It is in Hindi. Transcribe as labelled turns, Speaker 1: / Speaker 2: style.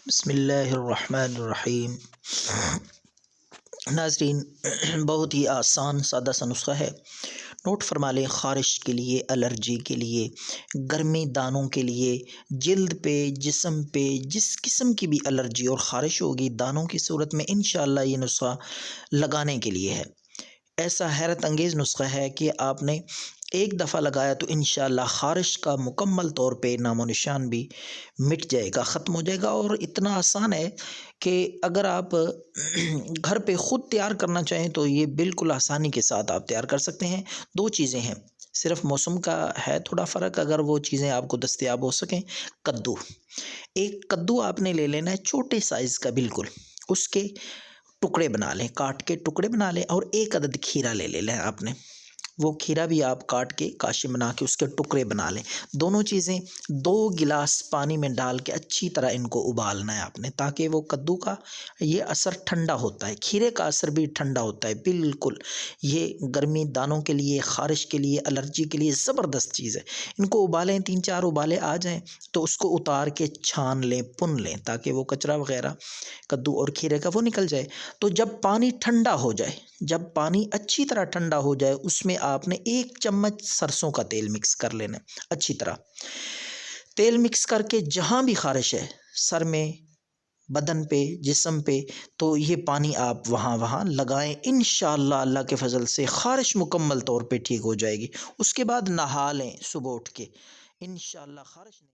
Speaker 1: बिस्मिल्लाहिर्रहमानिर्रहीम। नाज़रीन, बहुत ही आसान सादा सा नुस्ख़ा है। नोट फरमा लें, ख़ारिश के लिए, एलर्जी के लिए, गर्मी दानों के लिए, जिल्द पे, जिस्म पे जिस किस्म की भी एलर्जी और ख़ारिश होगी दानों की सूरत में, इंशाअल्लाह ये नुस्ख़ा लगाने के लिए है। ऐसा हैरत अंगेज़ नुस्ख़ा है कि आपने एक दफ़ा लगाया तो इंशाअल्लाह ख़ारिश का मुकम्मल तौर पे नामो निशान भी मिट जाएगा, ख़त्म हो जाएगा। और इतना आसान है कि अगर आप घर पे ख़ुद तैयार करना चाहें तो ये बिल्कुल आसानी के साथ आप तैयार कर सकते हैं। 2 चीज़ें हैं, सिर्फ़ मौसम का है थोड़ा फ़र्क, अगर वो चीज़ें आपको दस्तयाब हो सकें। कद्दू, एक कद्दू आपने ले लेना है छोटे साइज़ का बिल्कुल, उसके टुकड़े बना लें, काट के टुकड़े बना लें। और 1 अदद खीरा ले लेना है आपने, वो खीरा भी आप काट के काशी बना के उसके टुकड़े बना लें। दोनों चीज़ें 2 गिलास पानी में डाल के अच्छी तरह इनको उबालना है आपने, ताकि वो कद्दू का ये असर ठंडा होता है, खीरे का असर भी ठंडा होता है बिल्कुल। ये गर्मी दानों के लिए, ख़ारिश के लिए, एलर्जी के लिए ज़बरदस्त चीज़ है। इनको उबालें, 3-4 उबाले आ जाएँ तो उसको उतार के छान लें, पुन लें, ताकि वो कचरा वग़ैरह कद्दू और खीरे का वो निकल जाए। तो जब पानी ठंडा हो जाए, जब पानी अच्छी तरह ठंडा हो जाए, उसमें आपने 1 चम्मच सरसों का तेल मिक्स कर लेना है अच्छी तरह। तेल मिक्स करके जहाँ भी ख़ारिश है, सर में, बदन पे, जिस्म पे, तो ये पानी आप वहाँ-वहाँ लगाएँ। इंशाअल्लाह अल्लाह के फ़ज़ल से ख़ारिश मुकम्मल तौर पे ठीक हो जाएगी। उसके बाद नहा लें सुबह उठ के, इंशाअल्लाह ख़ारिश नहीं